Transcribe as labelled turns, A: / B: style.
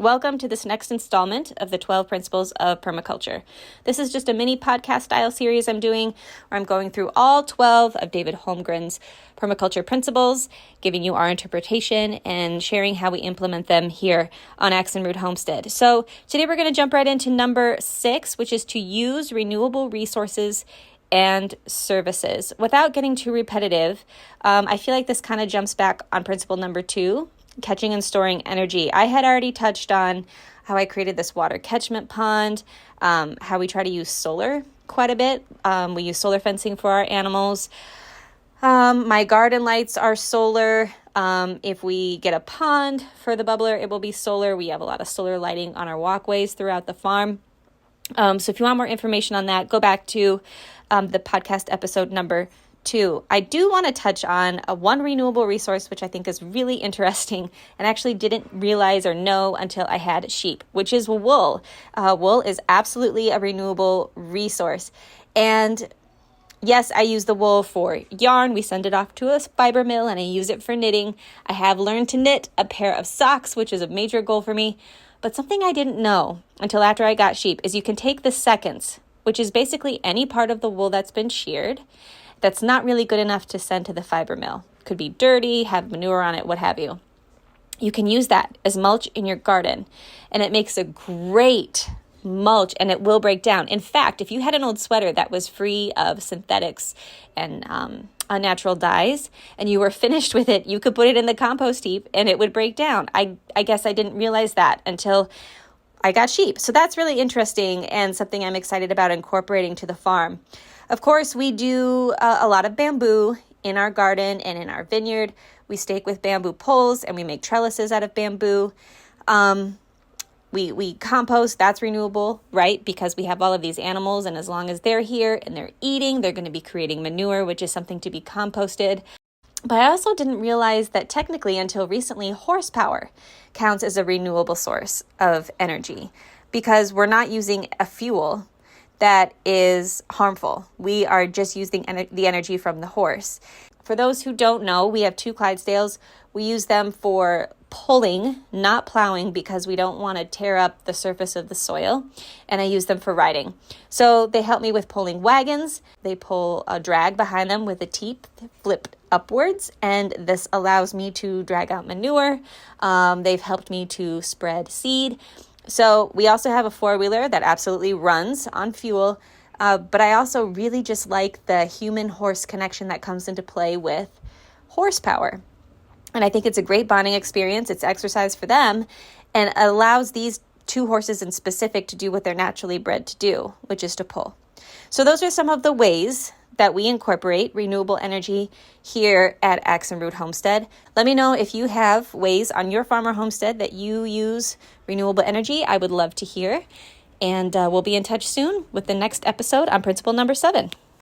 A: Welcome to this next installment of the 12 Principles of Permaculture. This is just a mini podcast style series I'm doing where I'm going through all 12 of David Holmgren's permaculture principles, giving you our interpretation and sharing how we implement them here on Axe and Root Homestead. So today we're going to jump right into number 6, which is to use renewable resources and services. Without getting too repetitive, I feel like this kind of jumps back on principle number 2, catching and storing energy. I had already touched on how I created this water catchment pond, how we try to use solar quite a bit. We use solar fencing for our animals. My garden lights are solar. If we get a pond for the bubbler, it will be solar. We have a lot of solar lighting on our walkways throughout the farm. So if you want more information on that, go back to the podcast episode number 2. I do want to touch on one renewable resource, which I think is really interesting and actually didn't realize or know until I had sheep, which is wool. Wool is absolutely a renewable resource. And yes, I use the wool for yarn. We send it off to a fiber mill and I use it for knitting. I have learned to knit a pair of socks, which is a major goal for me. But something I didn't know until after I got sheep is you can take the seconds, which is basically any part of the wool that's been sheared that's not really good enough to send to the fiber mill. Could be dirty, have manure on it, what have you. You can use that as mulch in your garden, and it makes a great mulch, and it will break down. In fact, if you had an old sweater that was free of synthetics and unnatural dyes, and you were finished with it, you could put it in the compost heap, and it would break down. I guess I didn't realize that until I got sheep. So that's really interesting and something I'm excited about incorporating to the farm. Of course, we do a lot of bamboo in our garden and in our vineyard. We stake with bamboo poles and we make trellises out of bamboo. We compost, that's renewable, right? Because we have all of these animals, and as long as they're here and they're eating, they're going to be creating manure, which is something to be composted. But I also didn't realize that technically until recently, horsepower counts as a renewable source of energy because we're not using a fuel that is harmful. We are just using the energy from the horse. For those who don't know, we have 2 Clydesdales. We use them for pulling, not plowing, because we don't want to tear up the surface of the soil. And I use them for riding. So they help me with pulling wagons. They pull a drag behind them with a teep flipped upwards. And this allows me to drag out manure. They've helped me to spread seed. So we also have a 4-wheeler that absolutely runs on fuel. But I also really just like the human-horse connection that comes into play with horsepower. And I think it's a great bonding experience. It's exercise for them and allows these 2 horses in specific to do what they're naturally bred to do, which is to pull. So those are some of the ways that we incorporate renewable energy here at Axe and Root Homestead. Let me know if you have ways on your farm or homestead that you use renewable energy. I would love to hear. And we'll be in touch soon with the next episode on principle number 7.